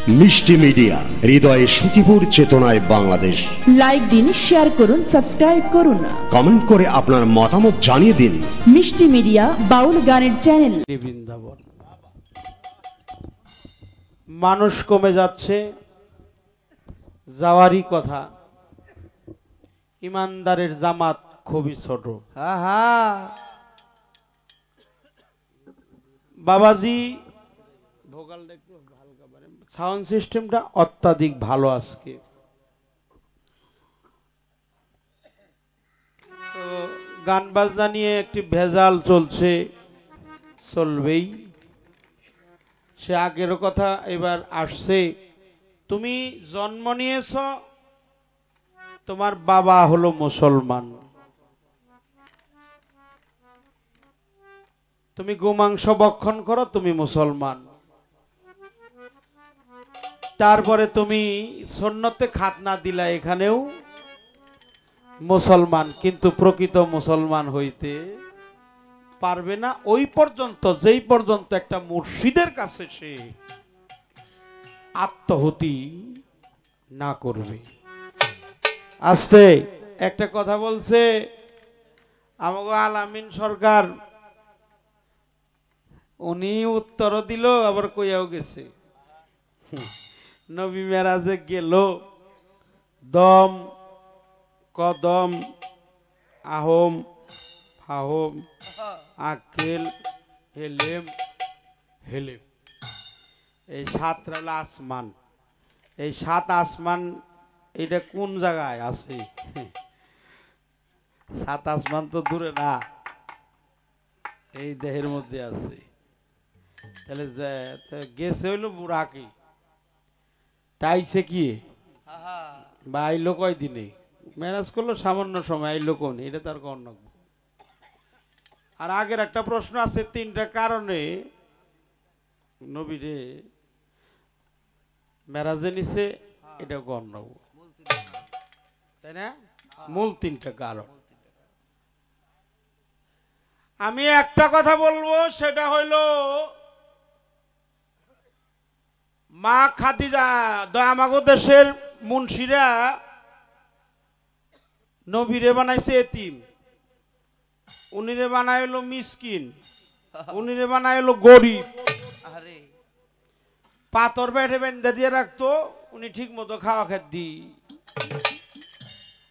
মিষ্টি মিডিয়া, হৃদয়ে সুখীপুর, চেতনায় বাংলাদেশ। লাইক দিন, শেয়ার করুন, সাবস্ক্রাইব করুন, কমেন্ট করে আপনার মতামত জানিয়ে দিন। মিষ্টি মিডিয়া বাউল গানের চ্যানেল। বৃন্দাবন মানুষ কমে যাচ্ছে, যাওয়ারই কথা। ইমানদারের জামাত খুবই ছোট। বাবাজি ভোকাল একটু হালকা পারে, সাউন্ড সিস্টেমটা অত্যাধিক ভালো আজকে। তো গান বাজনা নিয়ে একটি ভেজাল চলছে, চলবেই। সে আগের কথা এবার আসছে। তুমি জন্ম নিয়েছ, তোমার বাবা হলো মুসলমান, তুমি গোমাংস ভক্ষণ করো, তুমি মুসলমান। তারপরে তুমি সুন্নতে খাতনা দিলা, এখানেও মুসলমান, কিন্তু প্রকৃত মুসলমান হইতে পারবে না ওই পর্যন্ত, যেই পর্যন্ত একটা মুর্শিদের কাছে সে আত্মহুতি না করবে। আস্তে একটা কথা বলছে আমাকে আলামিন সরকার, উনি উত্তর দিল আবার কইয়াও গেছে। নবী মেরাজে গেল, দম কদম আহম ফাহম আকেল হেলেম হেলেম, এই সাতটা হলো আসমান। এই সাত আসমান এটা কোন জায়গায় আছে? সাত আসমান তো দূরে না, এই দেহের মধ্যে আছে। তাহলে গেছে হইলো বুড়াকি, তাইছে কি বা আইলো কয়দিনে? ম্যানেজ করলো সামান্য সময়, আইলো কোন, এটা তার কর্ণ। আর আগের একটা প্রশ্ন আছে, তিনটা কারণে নবীরে মেরাজে নিছে, এটা গণ্য, তাই না? মূল তিনটা কারণ। আমি একটা কথা বলবো, সেটা হইল মা খাদিজা, আমাগো দেশের মুন্সিরা নবীরে বানাইছে এতিম, উনিরে বানাইলো মিসকিন, উনিরে বানাইলো গরিব। পাথর বেঠে বেঁধে দিয়ে রাখতো, উনি ঠিক মতো খাওয়া খাদ্যি।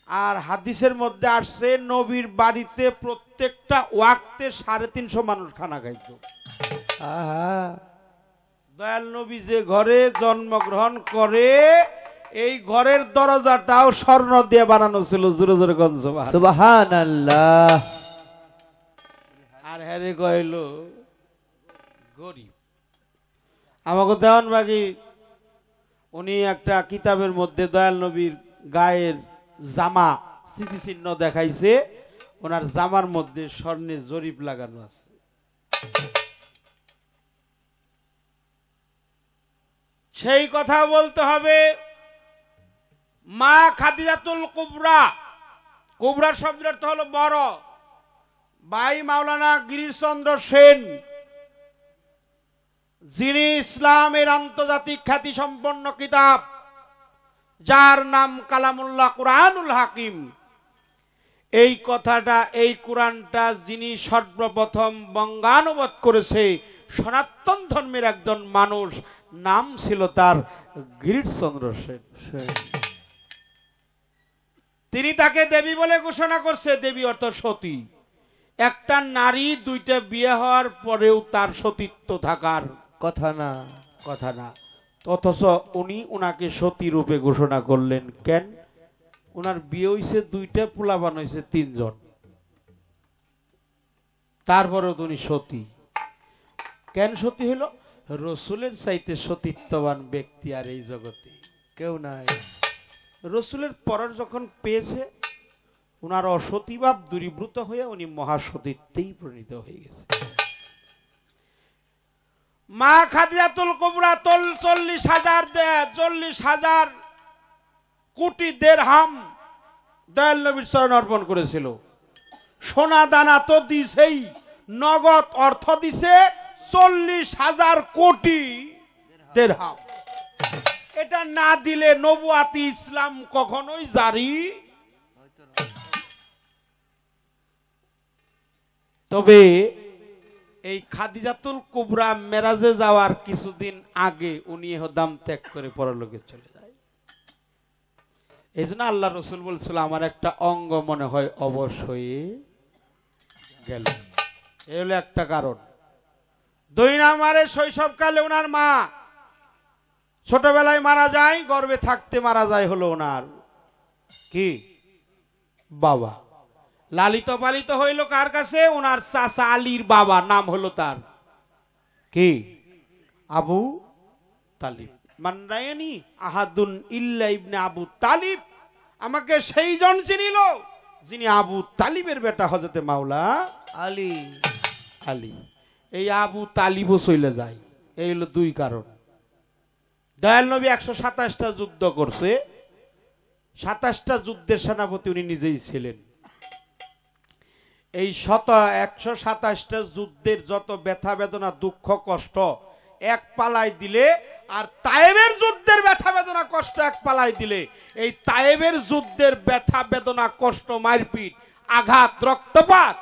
আর হাদিসের মধ্যে আসছে নবীর বাড়িতে প্রত্যেকটা ওয়াক্তে 350 মানুষ খানা খাইতো। দয়াল নবী যে ঘরে জন্মগ্রহণ করে, এই ঘরের দরজাটাও স্বর্ণ দিয়ে বানানো ছিল। জোরে জোরে গঞ্জ সুবহানাল্লাহ। আর হ্যারে কইল গরিব। আমাকে দেওয়ানবাগি উনি একটা কিতাবের মধ্যে দয়াল নবীর গায়ের জামা স্মৃতিচিহ্ন দেখাইছে, ওনার জামার মধ্যে স্বর্ণের জরিপ লাগানো আছে। সেই কথা বলতে হবে। মা খাদিজাতুল কুবরা, কুবরা শব্দের অর্থ হলো বড়। ভাই মাওলানা গিরিশচন্দ্র সেন, যিনি ইসলামের আন্তর্জাতিক খ্যাতি সম্পন্ন কিতাব, যার নাম কালামুল্লাহ কুরআনুল হাকিম, এই কথাটা, এই কোরআনটা যিনি সর্বপ্রথম বঙ্গানুবাদ করেছে, সনাতন ধর্মের একজন মানুষ, নাম ছিল তার গিরিশচন্দ্র সেন। তিনি তাকে দেবী বলে ঘোষণা করছে। দেবী অর্থ সতী। একটা নারী দুইটা বিয়ে হওয়ার পরেও তার সতীত্ব থাকার কথা না, কথা না। অথচ উনি ওনাকে সতী রূপে ঘোষণা করলেন। কেন? ওনার বিয়ে হইছে, দুইটা পোলাপান হইছে, 3 জন, তারপরেও উনি সতী। কেন সতী হইল? রসুলের চাইতে সতীত্ববান ব্যক্তি আর এই জগতে কেউ নাই। রসুলের পরের যখন পেয়েছে, উনার অসতীভাব দূরীভূত হয়ে উনি মহাসতীত্বেই পরিণত হয়ে গেছে। মা খাদিজাতুল কুবরা 40,000 কোটি দিরহাম দয়াল নবীর চরণে অর্পণ করেছিল। সোনা দানা তো দিছেই, নগদ অর্থ দিছে 40,000 কোটি দিরহাম। এটা না দিলে নবুয়াতি ইসলাম কখনোই জারি। তবে এই খাদিজাতুল কুবরা মেরাজে যাওয়ার কিছুদিন আগে উনি দাম ত্যাগ করে পরলোকে চলে যায়। এই জন্য আল্লাহ রসুল বলছিল আমার একটা অঙ্গ মনে হয় অবশ হয়ে গেল। এই হলো একটা কারণ। 2 নম্বরে শৈশবকালে ওনার মা ছোটবেলায় মারা যায়, গর্ভে থাকতে মারা যায় হলো ওনার কি বাবা। লালিত পালিত হইল কার কাছে? ওনার চাচা আলীর বাবা, নাম হলো তার কি আবু তালিব। মানরায়ানি আহাদুন ইল্লা ইবনে আবু তালিব, আমাকে সেই জন চিনিল যিনি আবু তালিবের বেটা হযরতে মাওলা আলী। আলী। এই আবু তালিবও চলে যায়। এই হলো 2 কারণ। দয়াল নবী 127টা যুদ্ধ করছে, 27টা যুদ্ধের সেনাপতি উনি নিজেই ছিলেন। এই 127টা যুদ্ধের যত ব্যথা বেদনা দুঃখ কষ্ট এক পালায় দিলে, আর তায়েবের যুদ্ধের ব্যথা বেদনা কষ্ট এক পালায় দিলে, এই তায়েবের যুদ্ধের ব্যথা বেদনা কষ্ট মারপিট আঘাত রক্তপাত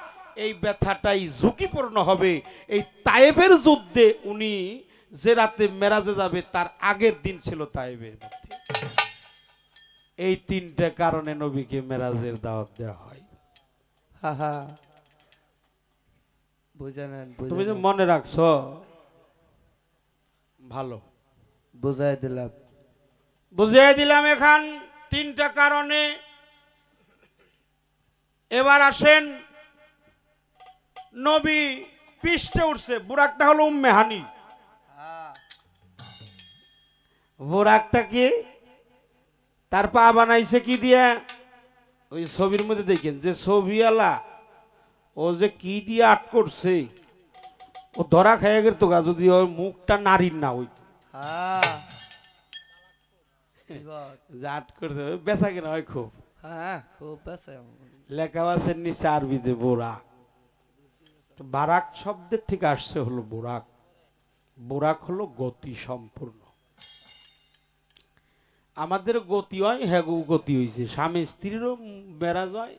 এই ব্যথাটাই ঝুঁকিপূর্ণ হবে। এই তায়েবের যুদ্ধে উনি যে রাতে মেরাজে যাবে তার আগের দিন ছিল তায়েবের মধ্যে। এই 3টে কারণে নবীকে মেরাজের দাওয়াত দেওয়া হয়। তুমি যে মনে রাখছো ভালো, বুঝাই দিলাম এখন 3টা কারণে। এবার আসেন, নবী পৃষ্ঠে উঠছে, বুরাকটা হলো উম্মে হানি। বুরাকটা কি তার পা বানাইছে কি দিয়ে? ওই ছবির মধ্যে দেখেন যে ছবিওয়ালা ও যে কি দিয়ে আট করছে, ও ধরা খাইয়া গেল তো যদি ওর মুখটা নারীর না হইতো। আট করছে বেচা কেনা হয় খুব। লেখা আছে নিচে আরবিতে বোরাক। বারাক শব্দের থেকে আসছে হলো বোরাক। বোরাক হলো গতি সম্পূর্ণ। আমাদের গতি হয়, হ্যাগু গতি হয়েছে, স্বামী স্ত্রীরও মেরাজ হয়।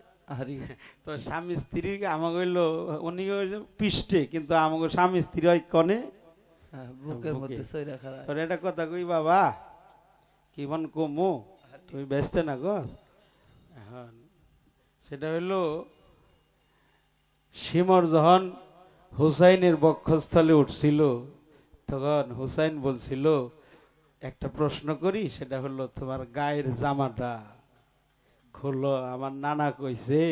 তো স্বামী স্ত্রী আমাকে হইলো উনি পৃষ্ঠে, কিন্তু আমাকে স্বামী স্ত্রী হয় কনে বুকের মধ্যে। তোর এটা কথা কই বাবা, কি মন কমো তুমি ব্যস্ত না গস। সেটা হইলো সিমর যখন হুসাইনের বক্ষস্থলে উঠছিল তখন হুসাইন বলছিল একটা প্রশ্ন করি, সেটা হলো তোমার গায়ের জামাটা খোলো। আমার নানা কইছে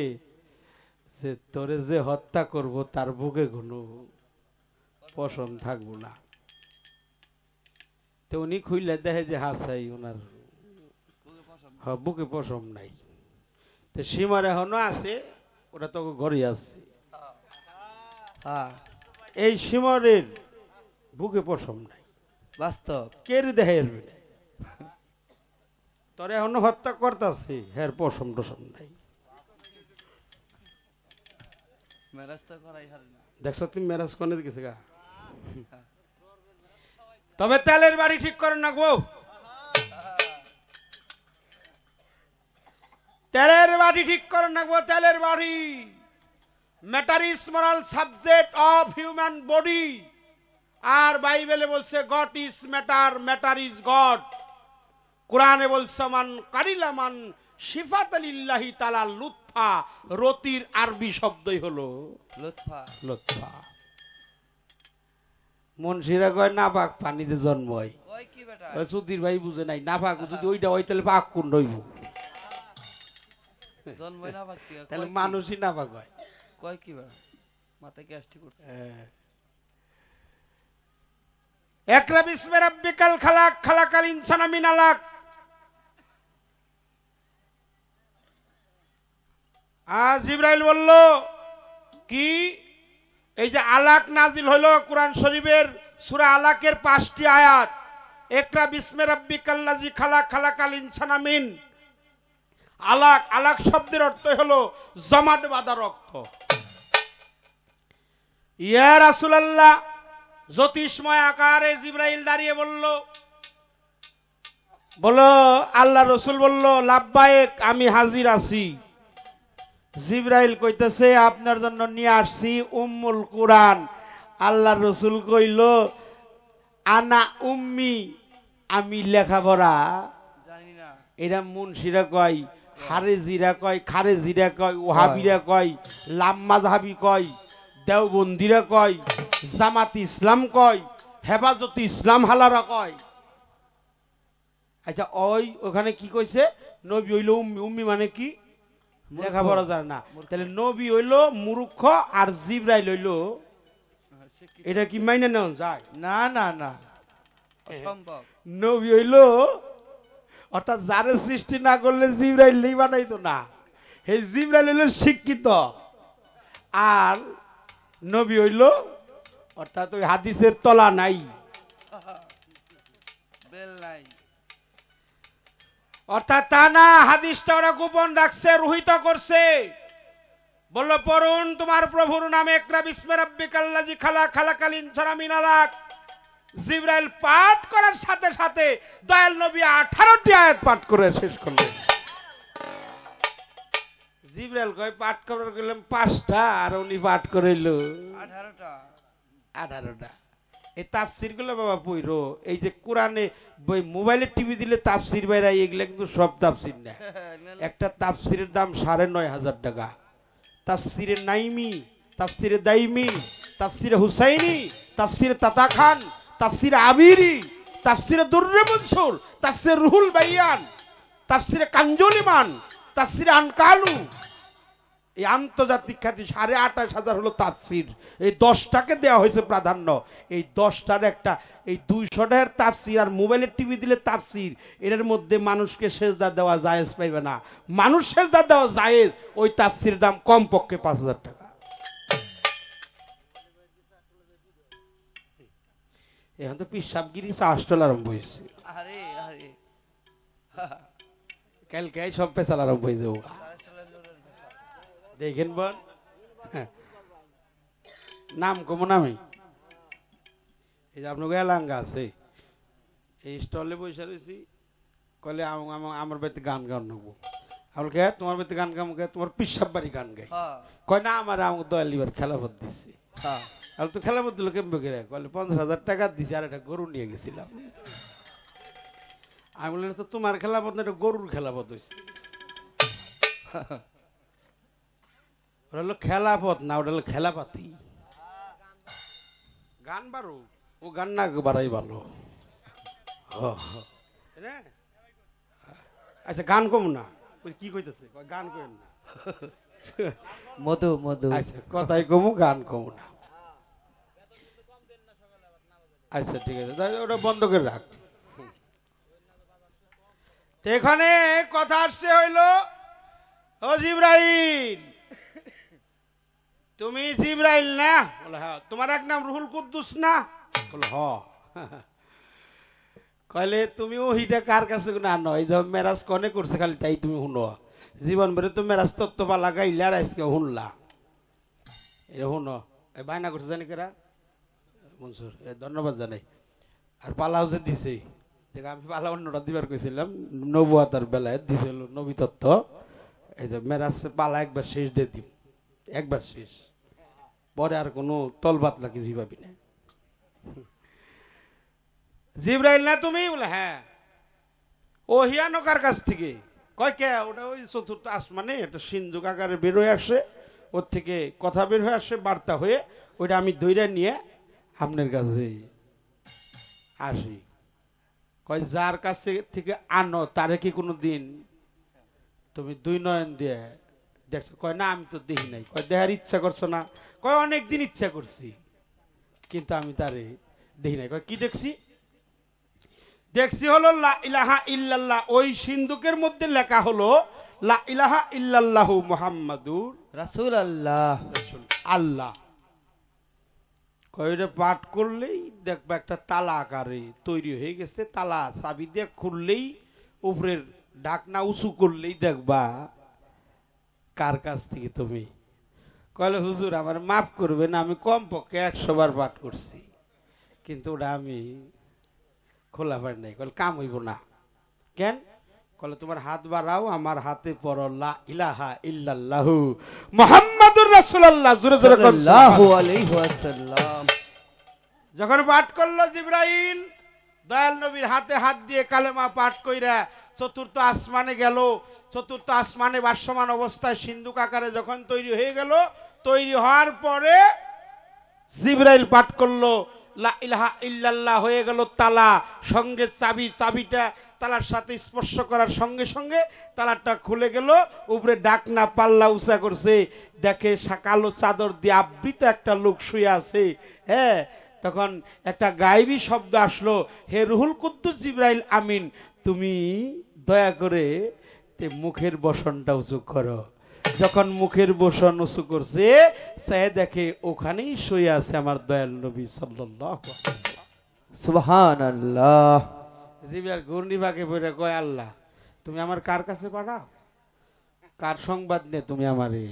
যে তোরে যে হত্যা করব তার বুকে কোনো পশম থাকবো না। তো উনি খুইলে দেখে যে হাসাই ওনার বুকে পশম নাই। তো সীমার এখনো আছে, ওটা তো ঘরে আছে। এই সীমারের বুকে পশম নাই, বাস্তব কে দেখে তোর এখনো হত্যা করতেছে, হ্যাঁ পশম টসম নাই। দেখছো তুমি মেরাজ কোনে গেছে গা। তবে তেলের বাড়ি ঠিক করেন না গো, তেলের বাড়ি ঠিক করেন না গো। তেলের বাড়ি matter is moral subject of human body. আর বাইবেলে বলছে God is matter, matter is God. কোরআনে বলছে মান কারিলামান সিফাতালিল্লাহি তাআলা লুৎফা। রতির আরবি শব্দই হলো লুৎফা। লুৎফা। মনসিরা কয় নাপাক পানিতে জন্ম হয়। সুধীর ভাই বুঝে নাই, নাপাক যদি ওইটা হয় তাহলে পাক কুণ্ড হইব, তাহলে মানুষই নাপাক হয়। কয় কি মাথায় গ্যাস্ট্রিক করছে। ইকরা বিসমি রাব্বিকাল খালাক, খালাকাল ইনসানা মিন আলাক। জিবরাইল বলল কি, এই যে আলাক নাজিল হলো কোরআন শরীফের সূরা আলাকের 5টি আয়াত। ইকরা বিসমি রাব্বিকাল্লাযী খালাক, খালাকাল ইনসানা মিন আলাক। আলাক শব্দের অর্থ হলো জমাট বাঁধা রক্ত। ইয়া রাসূলুল্লাহ, জ্যোতিষময় আকারে জিবরাইল দাঁড়িয়ে বলল বলো আল্লাহ রসুল বলল লাব্বায়েক আমি হাজির আছি। জিবরাইল কইতেছে আপনার জন্য নিয়ে আসছি উম্মুল কুরআন। আল্লাহ রসুল কইল আনা উম্মি আমি লেখাপড়া জানি না। এরা মুন্সিরা কয়, হারেজিরা কয়, খারেজিরা কয়, ওহাবিরা কয়, লাম্মাজহাবি কয়, দেওবন্দিরা কয়, জামাত ইসলাম কয়, হেফাজতে ইসলাম হালারা কয়। আচ্ছা ওখানে কি কইছে? নবী হইল উম্মি। উম্মি মানে কি? লেখাপড়া জানে না। তাহলে নবী হইল মূর্খ আর জিবরাইল হইল, এটা কি মাইনে নেওয়া যায়? না না না, অসম্ভব। নবী হইল অর্থাৎ যারে সৃষ্টি না করলে জিবরাইল নেই বানাইতো না। এই জিবরাইল হইল শিক্ষিত আর নবী হইল অর্থাৎ ওই হাদিসের তলা নাই, বেল নাই। অর্থাৎ তা না, হাদিসটা ওরা গোপন রাখছে, রোহিত করছে। বলল পড়ুন তোমার প্রভুর নামে ইকরা বিসমি রাব্বিকাল্লাযী খালাক খালাকাল ইনসানা মিন আলাক। জিবরাইল পাঠ করার সাথে সাথে দয়াল নবী 18টি আয়াত পাঠ করে শেষ করলেন। জিবরাইল কয় পাঠ করার গেলাম 5টা আর উনি পাঠ করাইল 18টা। এই তাফসির গুলো বাবা পড়ো। এই যে কোরআনে মোবাইলে টিভি দিলে তাফসির বাইরে এগুলো কিন্তু সব তাফসির না। একটা তাফসিরের দাম 9,500 টাকা। তাফসিরে নাইমি, তাফসিরে দাইমি, তাফসিরে হুসাইনি, তাফসিরে তাতা খান, তাফসিরে আবিরি, তাফসিরে দুররে মনসুর, তাফসিরে রুহুল বায়ান, তাফসিরে কানজুল ইমান, তাফসিরে আনকালু। এই আন্তর্জাতিক খ্যাতি 28,500 হলো তাফসির। এই 10টাকে দেওয়া হয়েছে প্রাধান্য। এই 10টার একটা এই 200 টাকার তাফসির আর মোবাইলের টিভি দিলে তাফসির, এর মধ্যে মানুষকে সেজদা দেওয়া জায়েজ পাইবে না। মানুষ সেজদা দেওয়া জায়েজ, ওই তাফসির দাম কমপক্ষে 5,000 টাকা। এখন তো পিসাবগিরি চাষটল আরম্ভ হয়েছে। আরে আরে কালকে সব পেশাল আরম্ভ হয়ে যাবো। দেখেন বোন, নাম কম নামে এই যে আপনার এলাঙ্গা আছে, এই স্টলে বসে রয়েছি। কলে আমার বাড়িতে গান গান নেবো। আমার কে তোমার বাড়িতে গান গাম কে? তোমার পিসাব বাড়ি গান গাই। কয় না আমার দয়াল লিবার খেলাফত দিচ্ছে। আর তো খেলাফত দিল কেমবে করে? কলে 50,000 টাকা দিছে আর একটা গরু নিয়ে গেছিলাম। আমি বললাম তো তোমার খেলাফত না, এটা গরুর খেলাফত হয়েছে। ওটা হলো খেলাপথ না, ওটা হলো খেলাপাতি। গান বারো, ও গান না বাড়াই ভালো। আচ্ছা গান কম না, কি কইতেছে? গান করেন না, মধু মধু। আচ্ছা কথাই কমু, গান কমু না। আচ্ছা ঠিক আছে, ওটা বন্ধ করে রাখ। এখানে কথা আসছে হইল, ও জিবরাইল তুমি জিবরাইল না? বলে হ্যাঁ। তোমার এক নাম রুহুল কুদ্দুস না? বলে হ। কইলে তুমি ওহিটা কার কাছে না আনো? এই যে মেরাজ কনে করছে খালি তাই তুমি শুনো। জীবন ভরে তো মেরাজ তত্ত্ব বা লাগাইলে আর আজকে শুনলা। এটা শুনো, এই বায়না করছে জানি কেরা? মনসুর, ধন্যবাদ জানাই। আর পালাও যে দিছে, আমি পালা অন্যটা দিবার কইছিলাম নবুয়াতার বেলায় দিছিল নবী তত্ত্ব। এই যে মেরাজ পালা একবার শেষ দিয়ে দিব, একবার শেষ, পরে আর কোনো তলবাতলা কিছুই পাবি না। জিবরাইল না তুমি? বলে হ্যাঁ। ও হিয়ানো কার কাছ থেকে? কয় কে? ওটা ওই চতুর্থ আসমানে একটা সিন্ধুক আকারে বের হয়ে আসে, ওর থেকে কথা বের হয়ে আসে বার্তা হয়ে, ওইটা আমি দইরা নিয়ে আপনার কাছে আসি। কয় যার কাছে থেকে আনো তারে কি কোনো দিন তুমি 2 নয়ন দিয়ে দেখছো? কয় না আমি তো দেখি নাই। কয় দেখার ইচ্ছা করছো না? কয় অনেকদিন ইচ্ছা করছি কিন্তু আমি তারে দেখি নাই। কয় কি দেখছি? দেখছি হলো লা ইলাহা ইল্লাল্লাহ। ওই সিন্ধুকের মধ্যে লেখা হলো লা ইলাহা ইল্লাল্লাহু মুহাম্মাদুর রাসূলুল্লাহ। আল্লাহ। কয়টা পাঠ করলেই দেখবা একটা তালা আকারে তৈরি হয়ে গেছে। তালা চাবি দিয়ে খুললেই, উপরের ঢাকনা উঁচু করলেই দেখবা কার কাছ থেকে তুমি। কইলে হুজুর আমার মাফ করবেন, আমি কমপক্ষে 100 বার পাঠ করছি কিন্তু ওটা আমি খোলা পারি নাই। কইলে কাম হইব না, কেন? কলে তোমার হাত বাড়াও, আমার হাতে পড়ো লা ইলাহা ইল্লাল্লাহু মুহাম্মাদুর রাসূলুল্লাহ। জোরে জোরে কোন সাল্লাল্লাহু আলাইহি ওয়াসাল্লাম। যখন পাঠ করলো জিবরাইল, দয়াল নবীর হাতে হাত দিয়ে কালেমা পাঠ কইরা চতুর্থ আসমানে গেল। চতুর্থ আসমানে ভাসমান অবস্থায় সিন্ধুক আকারে যখন তৈরি হয়ে গেল, তৈরি হওয়ার পরে জিবরাইল পাঠ করলো লা ইলাহা ইল্লাল্লাহ, হয়ে গেল তালা, সঙ্গে চাবি। চাবিটা তালার সাথে স্পর্শ করার সঙ্গে সঙ্গে তালাটা খুলে গেল। উপরে ডাকনা পাল্লা উঁচা করছে, দেখে কালো চাদর দিয়ে আবৃত একটা লোক শুয়ে আছে। হ্যাঁ, তখন একটা গায়েবী শব্দ আসলো, হে রুহুল কুদ্দুস জিবরাইল আমিন, তুমি দয়া করে মুখের বসনটা উঁচু করো। যখন মুখের বসন উঁচু করছে, সে দেখে ওখানেই শুয়ে আছে আমার দয়াল নবী সাল্লাল্লাহু আলাইহি ওয়াসাল্লাম। সুবহানাল্লাহ। জিবরাইল ঘূর্ণিভাগে পড়ে কয়, আল্লাহ তুমি আমার কার কাছে পাঠাও? কার সংবাদ নিয়ে তুমি আমারে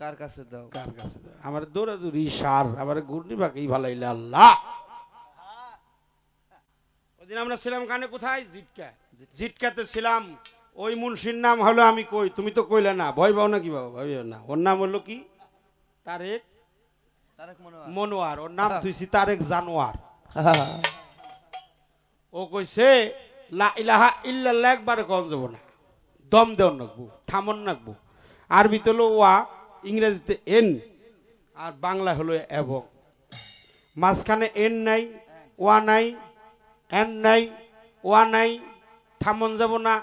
কার কাছে দাও? কার কাছে দাও? আমার দৌড়াদৌড়ি সার, আমার ঘূর্ণিভাগেই ভালাইলে আল্লাহ। ওদিন আমরা ছিলাম কানে কোথায়? জিটকা। জিটকাতে ছিলাম। ওই মুন্সির নাম হলো, আমি কই, তুমি তো কইলে না, ভয় পাও না কি বাবা? ভয় পাও না। ওর নাম হলো কি? তারেক মনোয়ার। ওর নাম তুইছি তারেক জানোয়ার। ও কইছে লা ইলাহা ইল্লাল্লাহ একবারে কম যাব না, দম দেওয়ার নাকবো, থামন নাকবো। আরবিতে হলো ওয়া, ইংরেজিতে এন, আর বাংলা হলো এবং। মাঝখানে এন নাই, ওয়া নাই, এন নাই, ওয়া নাই, থামন যাব না,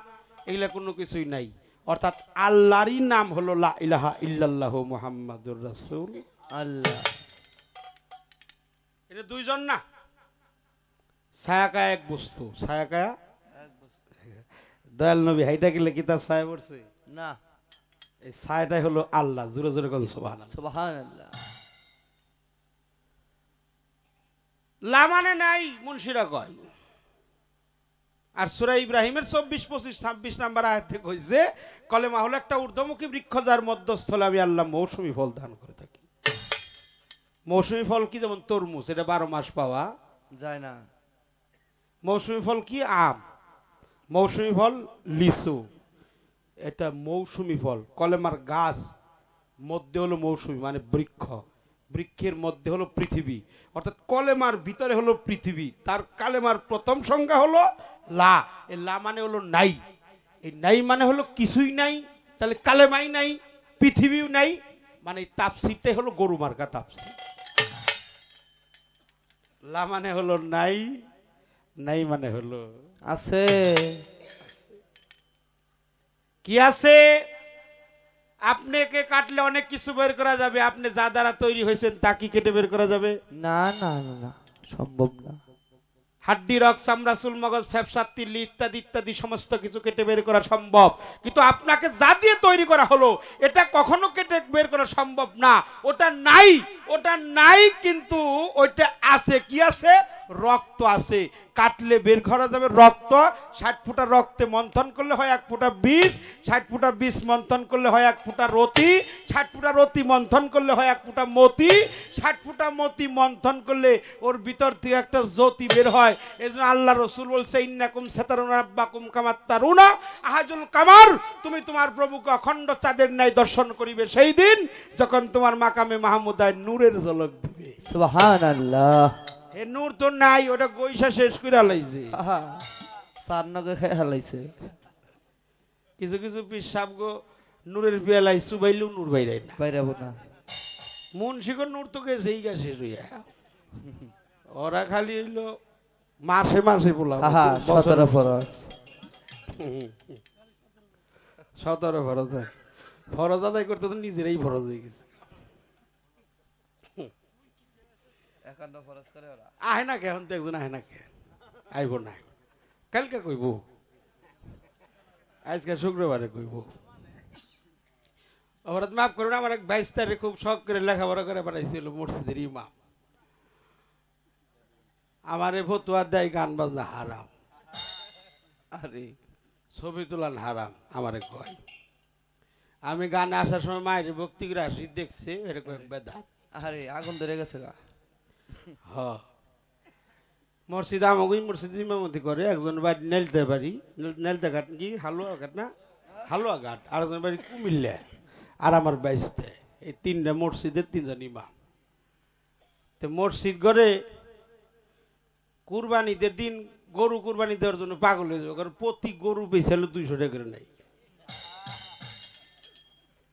এগুলা কোনো কিছুই নাই। অর্থাৎ আল্লাহরই নাম হলো লা ইলাহা ইল্লাল্লাহু মুহাম্মাদুর রাসূল আল্লাহ। এটা দুইজন না, ছায়াকায়া এক বস্তু। ছায়াকায়া দয়াল নবী হাইটা গেলে কি তার ছায়া পড়ছে না, এই ছায়াটাই হলো আল্লাহ। জোরে জোরে বল সুবহানাল্লাহ। সুবহানাল্লাহ। লা মানে নাই, মুন্সিরা কয়। আর সূরা ইব্রাহিমের 24, 25, 26 নাম্বার আয়াতে কইছে কলেমা হলো একটা ঊর্ধ্বমুখী বৃক্ষ, যার মধ্যস্থলে আমি আল্লাহ মৌসুমী ফল দান করে থাকি। মৌসুমী ফল কি? যেমন তরমুজ, এটা 12 মাস পাওয়া যায় না। মৌসুমী ফল কি? আম। মৌসুমী ফল লিচু, এটা মৌসুমী ফল। কলেমার গাছ মধ্যে হলো মৌসুমী, মানে বৃক্ষ, বৃক্ষের মধ্যে হলো পৃথিবী। অর্থাৎ কলেমার ভিতরে হলো পৃথিবী। তার কালেমার প্রথম সংজ্ঞা হলো লা। এই লা মানে হলো নাই। এই নাই মানে হলো কিছুই নাই। তাহলে কালেমাই নাই, পৃথিবীও নাই, মানে তাফসীরটাই হলো গরু মার্কা তাফসীর। লা মানে হলো নাই, নাই মানে হলো আছে। কি আছে? আপনাকে কাটলে অনেক কিছু বের করা যাবে। আপনি যা দ্বারা তৈরি হয়েছেন তা কি কেটে বের করা যাবে? না না না না, সম্ভব না। হাড্ডি, রক, চামড়া, চুল, মগজ, ফ্যাপসা, তিল্লি ইত্যাদি ইত্যাদি সমস্ত কিছু কেটে বের করা সম্ভব, কিন্তু আপনাকে যা দিয়ে তৈরি করা হলো এটা কখনো কেটে বের করা সম্ভব না। ওটা নাই, ওটা নাই, কিন্তু ওইটা আছে। কি আছে? রক্ত আছে। কাটলে বের করা যাবে রক্ত। 60 ফোঁটা রক্তে মন্থন করলে হয় 1 ফোঁটা বীজ, 60 ফোঁটা বীজ মন্থন করলে হয় 1 ফোঁটা রতি, 60 ফোঁটা রতি মন্থন করলে হয় 1 ফোঁটা মতি, 60 ফোঁটা মতি মন্থন করলে ওর ভিতর থেকে একটা জ্যোতি বের হয়। এজন্য আল্লাহ রাসূল বলছে, ইন্নাকুম সাতারুনা রাব্বাকুম কামা তারুনা আহাজুল কামার, তুমি তোমার প্রভুকে অখণ্ড চাঁদের ন্যায় দর্শন করিবে সেই দিন যখন তোমার মাকামে মাহমুদায় নূরের ঝলক দিবে। সুবহানাল্লাহ। এ নূর তো নাই, ওটা গৈসা শেষ করে লাইছে। সার নগে খেয়ে হালাইছে। কিছু কিছু পিসাব গো নূরের পেয়ালাই সুবাইলেও নূর বাইরাই না, বাইরাবো না। মুন্সিগো নূর তো গেছেই গা শেষ হইয়া। ওরা খালি হইলো মাসে মাসে পোলাও। 17 ফরজ। 17 ফরজ। ফরজ আদায় করতে তো নিজেরাই ফরজ হয়ে গেছে। 51 ফরজ করে ওরা। আহে না কে? এখন তো একজন আহে না কে? আইব না, কালকে কইব, আজকে শুক্রবারে কইব। অপরাধ মাফ করুন, আমার এক 22 তারিখ খুব শখ করে লেখাপড়া করে বানাইছিল মসজিদের ইমাম। আমারে ফতুয়া দেয় গান বাজনা হারাম, আরে ছবি তোলান হারাম, আমারে কয়। আমি গানে আসার সময় মায়ের ভক্তি করে আসি, দেখছে এরকম এক বেদাত। আরে আগুন ধরে গেছে গা। হ মসজিদ আমাকেই মসজিদ ইমামতি করে, একজন বাড়ি নেলতে বাড়ি, নেলতে ঘাট কি হালুয়া ঘাট না, হালুয়া ঘাট, আর একজন বাড়ি কুমিল্লা, আর আমার বাইশতে। এই তিনটা মসজিদের তিনজন ইমাম। তো মসজিদ করে কুরবানিদের দিন গরু কুরবানি দেওয়ার জন্য পাগল হয়ে যাবে, কারণ প্রতি গরু পেয়েছিল 200 টাকা করে নেই।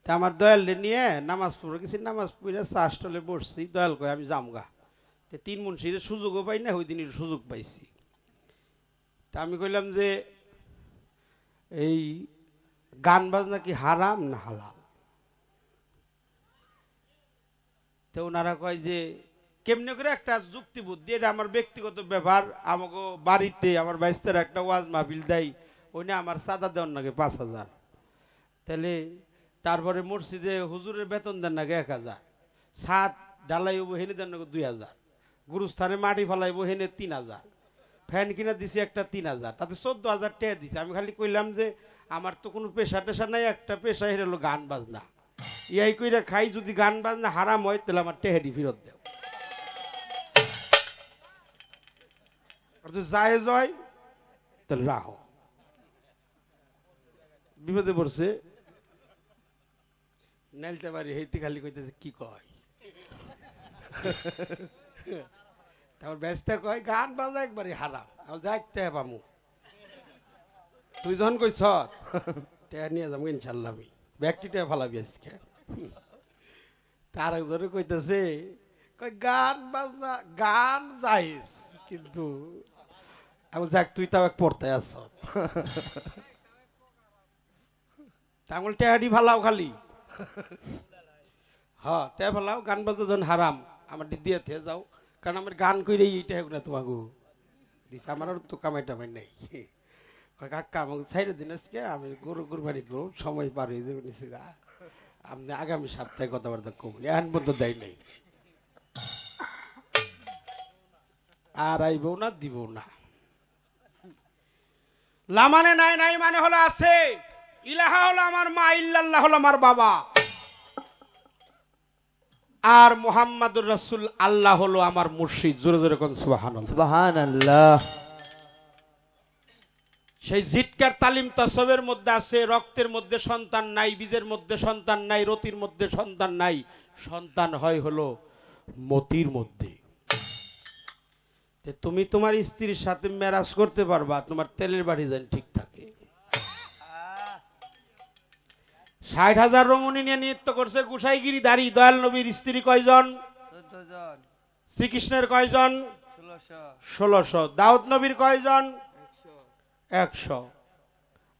তা আমার দয়াল নিয়ে নামাজ পড়ে গেছি, নামাজ পড়ে চা স্টলে বসছি, দয়াল কয় আমি জামগা। তো 3 মুন্সির সুযোগও পাই না, ওই দিনের সুযোগ পাইছি। তা আমি কইলাম যে এই গান বাজনা কি হারাম না হালাল? তো ওনারা কয় যে কেমনে করে একটা যুক্তি বুদ্ধি, এটা আমার ব্যক্তিগত ব্যাপার, আমাকে বাড়িতে আমার বাইস্তার একটা ওয়াজ মাহফিল দেয়, ওই না আমার চাঁদা দেওয়ার নাকি 5000, তাহলে তারপরে মসজিদে হুজুরের বেতন দেন নাকি 1000, ছাদ ঢালাইব হেনে দেন নাকি 2000, গুরুস্থানে মাটি ফেলাইব হেনে 3000, ফ্যান কিনা দিছি একটা 3000, তাতে 14000 টাকা দিছে। আমি খালি কইলাম যে আমার তো কোনো পেশা টেশা নাই, একটা পেশা হেরে হলো গান বাজনা, ইয়াই কইরা খাই, যদি গান বাজনা হারাম হয় তাহলে আমার টেহাডি ফেরত দেও, জায়েজ হয় তাহলে রাখো। বিপদে পড়ছে নেলতে পারি, হেইতে খালি কইতেছে কি কয়, তারপর ব্যস্ত কয় গান বাজনা একবারই হারাম, যাই টেহা পামু, তুই যখন কইছ টেহা নিয়ে যাবো ইনশাল্লাহ, আমি ব্যক্তি টেহা ফালাবি আজকে। তার একজনে কইতেছে কয় গান বাজনা গান যাইস, কিন্তু যাক তুই তাও এক পড়তে আস, তাঙ্গুল টেহাডি ফালাও খালি, হ্যাঁ টেহা ফালাও, গান বাজনা যখন হারাম আমার দিয়ে থে যাও, কারণ আমার গান কইরে এইটা না তোমাকে দিছে, আমার তো কামাই টামাই নেই। কাকা আমাকে ছাইড়ে দিন আজকে, আমি গরু কুরবানি দেবো, সময় পার হয়ে যাবে নিচে গা, আপনি আগামী সপ্তাহে কথাবার্তা কমলি, এখন পর্যন্ত দেয় নাই, আর আইবও না দিব না। লামানে নাই, নাই মানে হলো আছে, ইলাহা হলো আমার মা, ইল্লাল্লাহ হলো আমার বাবা, আর মুহাম্মাদুর রাসূল আল্লাহ হলো আমার মুর্শিদ। জোরে জোরে কোন সুবহানাল্লাহ, সুবহানাল্লাহ। সেই জিটকার তালিম তাসবের মধ্যে আছে, রক্তের মধ্যে সন্তান নাই, বীজের মধ্যে সন্তান নাই, রতির মধ্যে সন্তান নাই, সন্তান হয় হলো মতির মধ্যে। তুমি তোমার স্ত্রীর সাথে মেরাজ করতে পারবা, তোমার তেলের বাড়ি যেন ঠিক থাকে। 60,000 রমণী নিয়ে নৃত্য করছে গোসাইগিরি দাঁড়ি। দয়াল নবীর স্ত্রী কয়জন? 14 জন। শ্রীকৃষ্ণের কয়জন? 1600। দাউদ নবীর কয়জন? 100।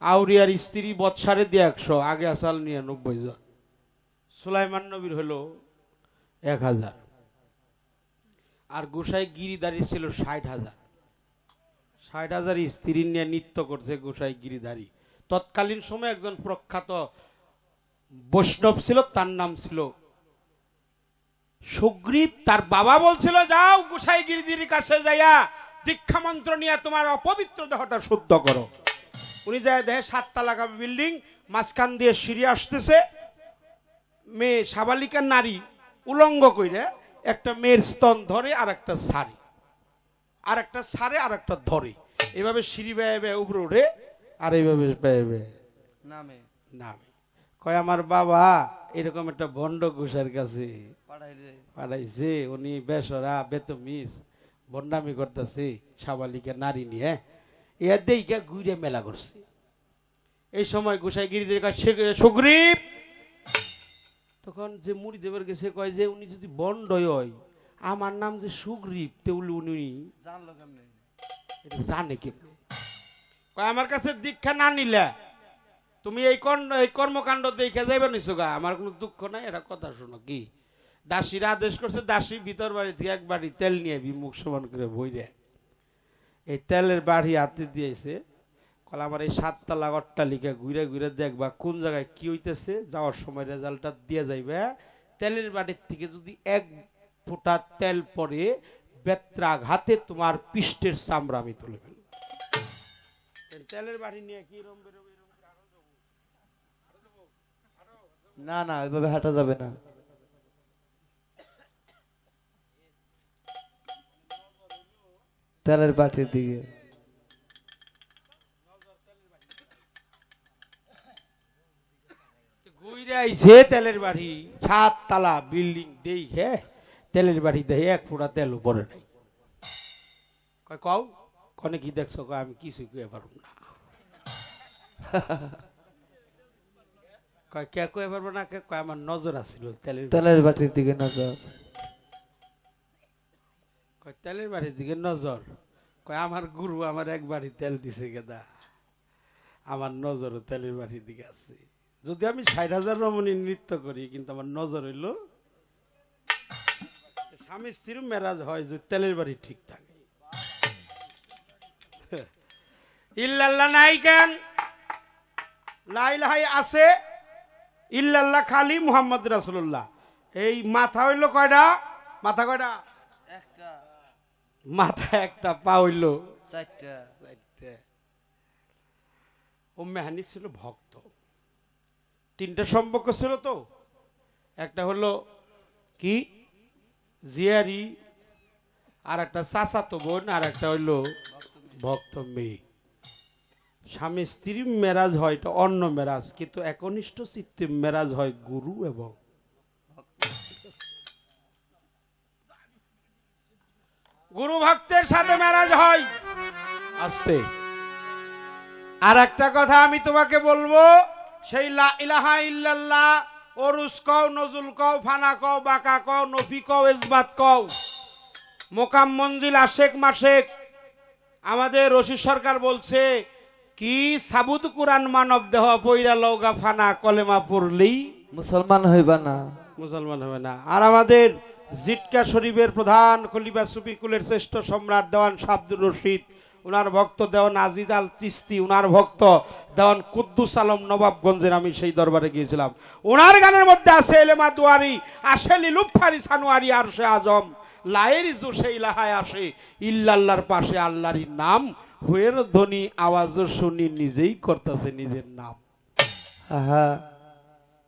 আউরিয়ার স্ত্রী বৎসারে দিয়ে 100, আগে আসাল 99 জন। সুলাইমান নবীর হলো 1000, আর গোসাই গিরিধারী ছিল 60,000। 60,000 স্ত্রী নিয়ে নৃত্য করছে গোসাই গিরিধারী। তৎকালীন সময় একজন প্রখ্যাত বৈষ্ণব ছিল, তার নাম ছিল সুগ্রীব। তার বাবা বলছিল যাও গোসাই গিরিধারীর কাছে যাইয়া দীক্ষা মন্ত্র নিয়ে তোমার অপবিত্র দেহটা শুদ্ধ করো। উনি যায় দেখে 7 তলা বিল্ডিং, মাঝখান দিয়ে সিঁড়ি আসতেছে, মেয়ে সাবালিকা নারী উলঙ্গ কইরে একটা মেয়ের স্তন ধরে, আর একটা সারি, আর একটা সারে, আর একটা ধরে, এভাবে সিঁড়ি বেয়ে বেয়ে উপরে উঠে, আর এইভাবে বেয়ে বেয়ে নামে নামে। কয় আমার বাবা এরকম একটা ভণ্ড ঘোষের কাছে পাঠাইছে, উনি বেসরা বেতমিস ভণ্ডামি করতেছে সাবালিকা নারী নিয়ে, এ দেইকা ঘুরে মেলা করছে। এই সময় গোসাই গিরিদের কাছে সুগ্রীব, তখন যে মুড়ি দেবের গেছে কয় যে উনি যদি বন্ড হয়, আমার নাম যে সুগ্রীব, তেউলি উনি জানলো কেমনে? এটা জানে কেমনে? কয় আমার কাছে দীক্ষা না নিলে তুমি এই কর্মকাণ্ড দেখে যাইবে নিছো গা, আমার কোনো দুঃখ নাই, এটা কথা শোনো। কি দাসীরা আদেশ করছে, দাসী ভিতর বাড়ি থেকে এক বাড়ি তেল নিয়ে মুখ সমান করে বইরে, এই তেলের বাড়ি হাতে দিয়েছে। কল আমার এই 7 তলা অট্টালিকা ঘুরে ঘুরে দেখবা কোন জায়গায় কি হইতেছে, যাওয়ার সময় রেজাল্টটা দিয়ে যাইবে। তেলের বাড়ির থেকে যদি 1 ফোঁটা তেল পরে বেত্রাঘাতে তোমার পৃষ্ঠের চামড়া আমি তুলে ফেলব। তেলের বাড়ি নিয়ে কি না না, ওইভাবে হাঁটা যাবে না। তেলের বাটির দিকে। ঘুরে আইছে তেলের বাড়ি, 7 তলা বিল্ডিং দেখে তেলের বাড়ি দেখে এক ফোঁটা তেল উপরে নাই। কয় কও কনে কি দেখছো? কয় আমি কিছু কয়ে পারব না। কয় কে কয়ে পারবো না? কে কয় আমার নজর আছিল তেলের বাটির দিকে নজর। কয় তেলের বাড়ির দিকে নজর? কয় আমার গুরু আমার এক বাড়ি তেল দিছে গেদা, আমার নজরও তেলের বাড়ির দিকে আছে। যদি আমি 60,000 রমণী নৃত্য করি কিন্তু আমার নজর হইল স্বামী স্ত্রীর মেরাজ হয় যদি তেলের বাড়ি ঠিক থাকে। ইল্লাল্লাহ নাই কেন? লা ইলাহা আছে, ইল্লাল্লাহ খালি, মুহাম্মদ রাসূলুল্লাহ। এই মাথা হইল কয়টা? মাথা কয়টা? একটা। মাথা একটা, পা হইল 4টা। উম্মে হানি ছিল ভক্ত। 3টা সম্পর্ক ছিল তো, একটা হলো কি জিয়ারি, আর একটা চাচাতো বোন, আর একটা হইল ভক্ত মেয়ে। স্বামী স্ত্রী মেরাজ হয় এটা অন্য মেরাজ, কিন্তু একনিষ্ঠ চিত্তে মেরাজ হয় গুরু এবং গুরু ভক্তের সাথে মেরাজ হয়। আস্তে আর একটা কথা আমি তোমাকে বলবো, সেই লা ইলাহা ইল্লাল্লাহ ওরুস কও, নজুল কও, ফানা কও, বাঁকা কও, নফি কও, ইসবাত কও, মোকাম মঞ্জিল, আশেক মাসেক। আমাদের রশিদ সরকার বলছে কি সাবুত কুরআন মানব দেহ পইরা লওগা ফানা কলেমা পড়লেই মুসলমান হইবা না, মুসলমান হবে না। আর আমাদের জিটকা শরীফের প্রধান খলিফা সুফি কুলের শ্রেষ্ঠ সম্রাট দেওয়ান শাহ আব্দুর রশিদ, উনার ভক্ত দেওয়ান আজিজ আল চিস্তি, উনার ভক্ত দেওয়ান কুদ্দুস আলম নবাবগঞ্জের, আমি সেই দরবারে গিয়েছিলাম। উনার গানের মধ্যে আছে এলেমা দুয়ারি, আসে লিলুফারি সানোয়ারি, আরশে আজম লায়ের জোশে ইলাহায় আসে, ইল্লাল্লাহর পাশে আল্লাহরই নাম, হুয়ের ধ্বনি আওয়াজও শুনি নিজেই করতেছে নিজের নাম। আহা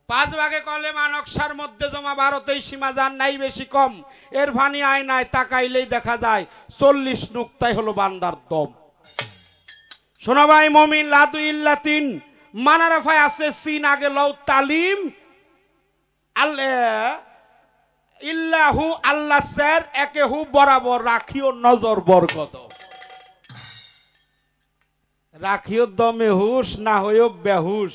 5 ভাগে কলেমা নকশার মধ্যে জমা, ভারতেই সীমা যান নাই বেশি কম, এর ফানি আয়নায় তাকাইলেই দেখা যায় 40 নুক্তাই হলো বান্দার দম। শোনো ভাই মুমিন, লাদু ইল্লাতিন মানারাফায় আছে সিন, আগে লও তালিম, আল্লাহ ইল্লাহু আল্লাহ স্যার একেহু বরাবর, রাখিও নজর বরকত, রাখিও দমে হুশ, না হইও বেহুশ।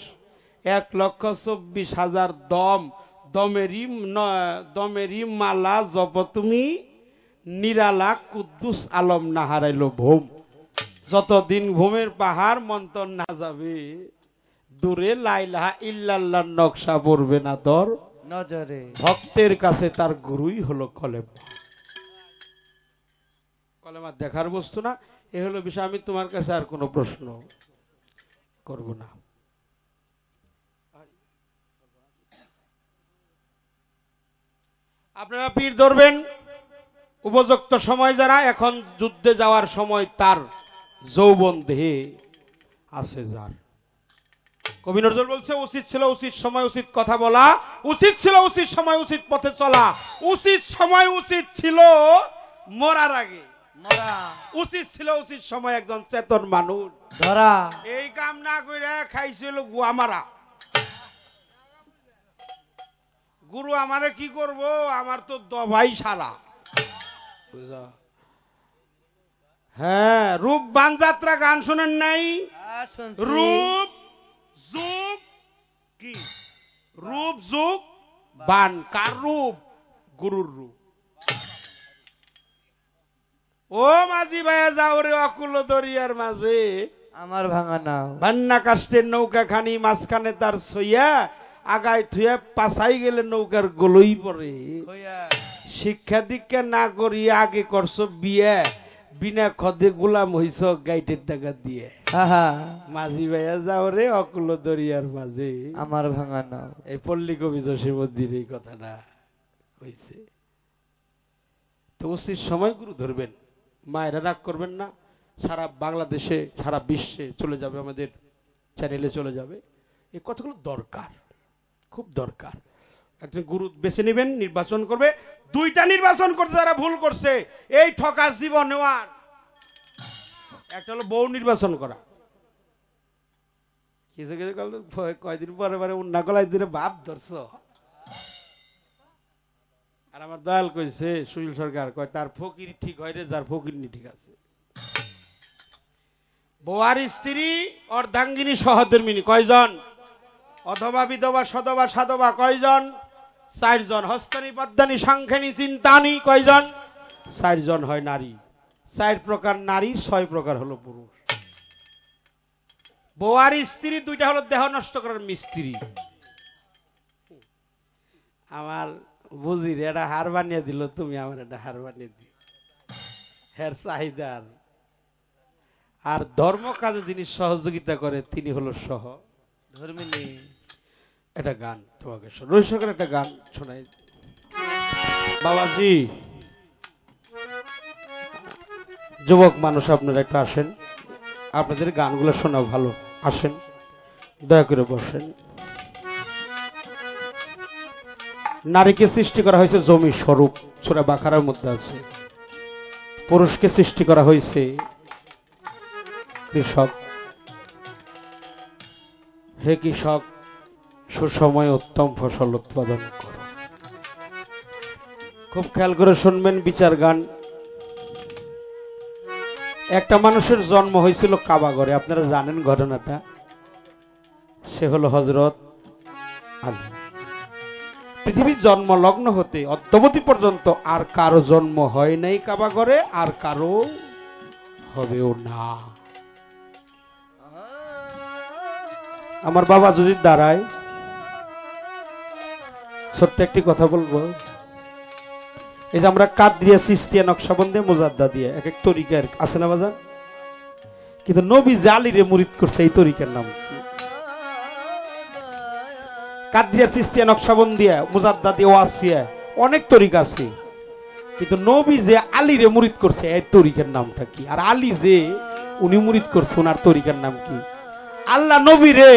1,24,000 দম, দমেরি মালা জপ তুমি, নিরালা কুদ্দুস আলম না হারাইলো ভোম। যতদিন ভূমের পাহাড় মন্তর না যাবে দূরে, লা ইলাহা ইল্লাল্লাহর নকশা পড়বে না দর নজরে। ভক্তের কাছে তার গুরুই হলো কলেমা। কলেমা দেখার বস্তু না, এ হলো বিষয়। আমি তোমার কাছে আর কোনো প্রশ্ন করব না। আপনারা পীর ধরবেন উপযুক্ত সময়, যারা এখন যুদ্ধে যাওয়ার সময় তার যৌবন দেহে আছে যার। কবি নজরুল বলছে উচিত ছিল উচিত সময় উচিত কথা বলা, উচিত ছিল উচিত সময় উচিত পথে চলা, উচিত সময় উচিত ছিল মরার আগে মরা, উচিত ছিল উচিত সময় একজন চেতন মানুষ ধরা। এই কাম না কইরা খাইছিল গুয়ামারা। গুরু আমারে কি করব, আমার তো দভাই সারা। হ্যাঁ, রূপ বান যাত্রা গান শুনেন নাই? রূপ যুগ কি, রূপ যুগ বান, কার রূপ? গুরুর রূপ। ও মাঝি ভাইয়া যাও রে অকুল দরিয়ার মাঝে, আমার ভাঙা নাও, ভান্না কাষ্টের নৌকা খানি, মাঝখানে তার সইয়া, আগায় থুয়া পাছাই গেলে নৌকার গলই পড়ে। শিক্ষা দীক্ষা না করি আগে করছো বিয়ে, বিনা খদে গোলাম হইছ গাইটের টাকা দিয়ে। মাঝি ভাইয়া যাও রে অকুল দরিয়ার মাঝে, আমার ভাঙা নাও। এই পল্লী কবি জসীমউদ্দিন এই কথাটা হয়েছে। তো উচিত সময় গুরু ধরবেন, মায়েরা রাগ করবেন না। সারা বাংলাদেশে সারা বিশ্বে চলে যাবে, আমাদের চ্যানেলে চলে যাবে। এই কথাগুলো দরকার, খুব দরকার। একজন গুরু বেছে নেবেন, নির্বাচন করবে। 2টা নির্বাচন করতে যারা ভুল করছে, এই ঠকা জীবনেও আর একটা হলো বউ নির্বাচন করা, কিছু কিছু কয়দিন পরে পরে উন্না গলায় দিলে ভাব ধরছ। আর আমার দয়াল কইছে সুনীল সরকার কয় তার ফকির ঠিক হয় রে যার ফকির নি ঠিক আছে। বউয়ার স্ত্রী অর্ধাঙ্গিনী সহধর্মিনী কয়জন? অথবা বিধবা সধবা সাধবা কয়জন? 4 জন। হস্তানি পদ্মানি সাংখ্যানি চিন্তানি কয়জন? 4 জন হয় নারী। 4 প্রকার নারী, 6 প্রকার হলো পুরুষ। বউয়ার স্ত্রী 2টা হলো দেহ নষ্ট করার মিস্ত্রি। আমার বুঝির এটা হার বানিয়ে দিল, তুমি আমার এটা হার বানিয়ে দিল, হের চাহিদার। আর ধর্ম কাজে যিনি সহযোগিতা করে তিনি হলো সহ ধর্মিনী। এটা গান তোমাকে রইসকের একটা গান শোনাই। বাবাজি, যুবক মানুষ আপনারা একটু আসেন, আপনাদের গানগুলো শোনা ভালো, আসেন দয়া করে বসেন। নারীকে সৃষ্টি করা হয়েছে জমি স্বরূপ, সূরা বাকারার মধ্যে আছে। পুরুষকে সৃষ্টি করা হয়েছে কৃষক। হে কৃষক, সুসময়ে উত্তম ফসল উৎপাদন করো। খুব খেয়াল করে শুনবেন বিচার গান। একটা মানুষের জন্ম হয়েছিল কাবাগরে, আপনারা জানেন ঘটনাটা। সে হলো হযরত আলী। পৃথিবীর জন্ম লগ্ন হতে অদ্যাবধি পর্যন্ত আর কারো জন্ম হয় নাই কাবাগরে, আর কারো হবেও না। আমার বাবা যদি দাঁড়ায়, ছোট্ট একটি কথা বলবো। এই যে আমরা কাদরিয়া, চিশতিয়া, নকশবন্দি, মুজাদ্দা দিয়ে এক এক তরিকার আছে না বাজার, কিন্তু নবী যে আলীরে মুরিদ করছে এই তরিকার নাম কি? কাদরিয়া, চিশতিয়া, নকশবন্দিয়া, মুজাদ্দা দিয়ে ওয়াসিয়া অনেক তরিকা আছে, কিন্তু নবী যে আলীরে মুরিদ করছে এই তরিকার নামটা কি? আর আলী যে উনি মুরিদ করছে ওনার তরিকার নাম কি? আল্লাহ নবীরে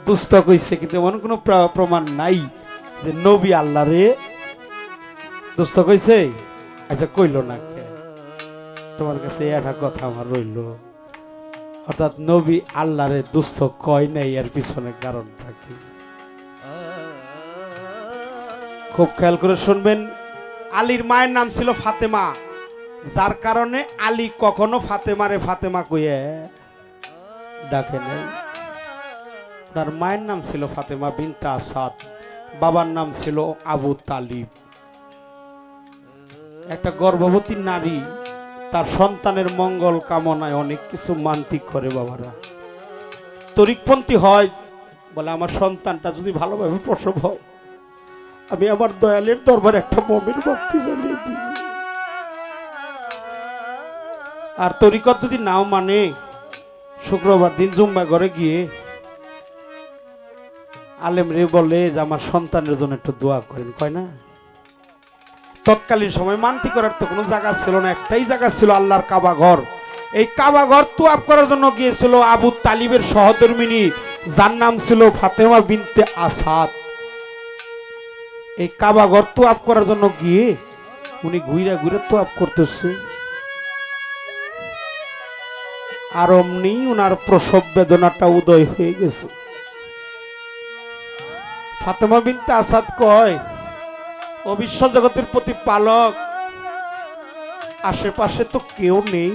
দুস্থ কইছে, কিন্তু এমন কোন প্রমাণ নাই যে নবী আল্লাহ রে দুস্থ কইছে। আচ্ছা কইল না কে? তোমার কাছে একটা কথা আমার রইল, অর্থাৎ নবী আল্লাহ রে দুস্থ কয় নাই, এর পিছনে কারণ থাকে। খুব খেয়াল করে শুনবেন। আলীর মায়ের নাম ছিল ফাতেমা, যার কারণে আলী কখনো ফাতেমারে ফাতেমা কইয়ে ডাকে নাই। তার মায়ের নাম ছিল ফাতেমা বিনতে আসাদ, বাবার নাম ছিল আবু তালিব। একটা গর্ভবতী নারী তার সন্তানের মঙ্গল কামনায় অনেক কিছু মানতিক করে। বাবারা তরিকপন্থী হয়, বলে আমার সন্তানটা যদি ভালোভাবে প্রসব হয়, আমি আমার দয়ালের দরবারে একটা মোমের বাতি জ্বালিয়ে দিই। আর তরিকত যদি নাও মানে, শুক্রবার দিন জুম্মা ঘরে গিয়ে আলেম রে বলে যে আমার সন্তানের জন্য একটু দোয়া করেন, কয় না? তৎকালীন সময় মানতি করার তো কোনো জায়গা ছিল না, একটাই জায়গা ছিল আল্লাহর কাবা ঘর। এই কাবা ঘর তুয়াব করার জন্য গিয়েছিল আবু তালিবের সহধর্মিনী, যার নাম ছিল ফাতেমা বিনতে আসাদ। এই কাবা ঘর তুয়াব করার জন্য গিয়ে উনি ঘুরে ঘুরে তুয়াব করতেছে, আর অমনি উনার প্রসব বেদনাটা উদয় হয়ে গেছে। ফাতেমা বিনতে আসাদ কয়, ও বিশ্ব জগতের প্রতিপালক, আশেপাশে তো কেউ নেই,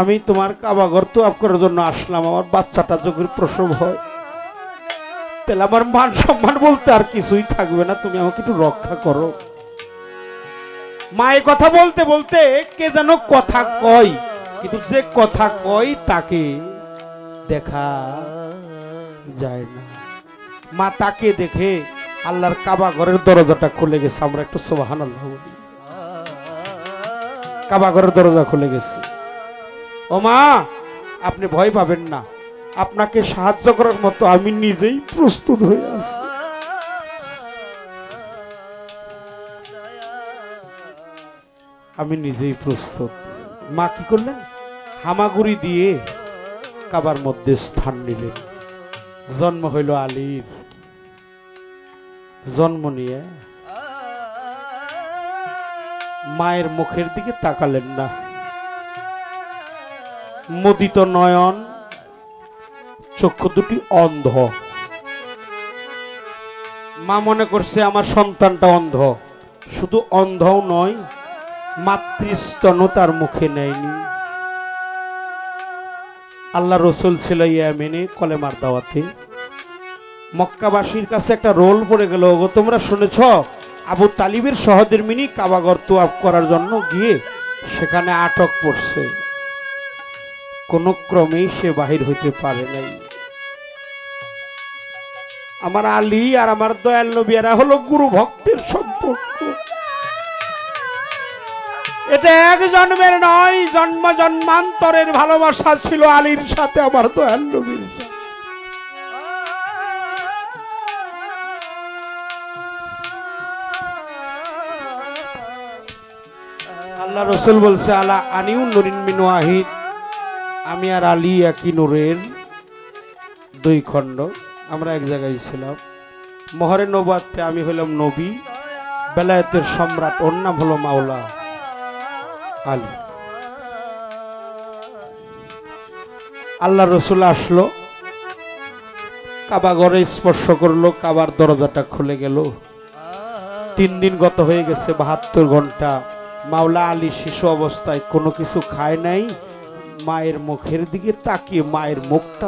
আমি তোমার কাবাঘর তুয়াব করার জন্য আসলাম, আমার বাচ্চাটা যখন প্রসব হয় তাহলে আমার মান সম্মান বলতে আর কিছুই থাকবে না, তুমি আমাকে একটু রক্ষা করো। মায়ের কথা বলতে বলতে কে যেন কথা কয়, কিন্তু যে কথা কয় তাকে দেখা যায় না। মা তাকে দেখে আল্লাহর কাবা ঘরের দরজাটা খুলে গেছে। আমরা একটু সুবহানাল্লাহ বলি। কাবা ঘরের দরজা খুলে গেছে। ও মা, আপনি ভয় পাবেন না, আপনাকে সাহায্য করার মতো আমি নিজেই প্রস্তুত হয়ে আছি। আমি নিজেই প্রস্তুত। মা কি করলেন? হামাগুড়ি দিয়ে কাবার মধ্যে স্থান নিলেন। জন্ম হইল আলীর। জন্ম নিয়ে মায়ের মুখের দিকে তাকালেন না। মুদিত নয়ন, চক্ষু দুটি অন্ধ। মা মনে করছে আমার সন্তানটা অন্ধ, শুধু অন্ধও নয়, মাতৃস্তনও তার মুখে নেয়নি। আল্লাহ রসুল ছিল ইয়ামেনে কলেমার দাওয়াতে। মক্কাবাসীর কাছে একটা রোল পড়ে গেল, ওগো তোমরা শুনেছ আবু তালিবের সহধর্মিনী কাবাগর তোয়াফ করার জন্য গিয়ে সেখানে আটক পড়ছে, কোন ক্রমেই সে বাহির হইতে পারে নাই। আমার আলী আর আমার দয়াল নবী এরা হলো গুরু ভক্তের সম্পর্ক। এটা এক জন্মের নয়, জন্ম জন্মান্তরের ভালোবাসা ছিল আলীর সাথে আমার দয়াল নবীর। আল্লাহ রসুল বলছে আলা আনিউ নুরিন মিন ওয়াহিদ, আমি আর আলী একই নূরের দুই খণ্ড। আমরা এক জায়গায় ছিলাম। মহরে নবুয়াতে আমি হলাম নবী, বেলায়েতের সম্রাট ওর নাম হলো মাওলা আলী। আল্লাহ রসুল আসলো, কাবা ঘরে স্পর্শ করলো, কাবার দরজাটা খুলে গেল। 3 দিন গত হয়ে গেছে, 72 ঘন্টা মাওলা আলী শিশু অবস্থায় কোনো কিছু খায় নাই। মায়ের মুখের দিকে তাকিয়ে মায়ের মুখটা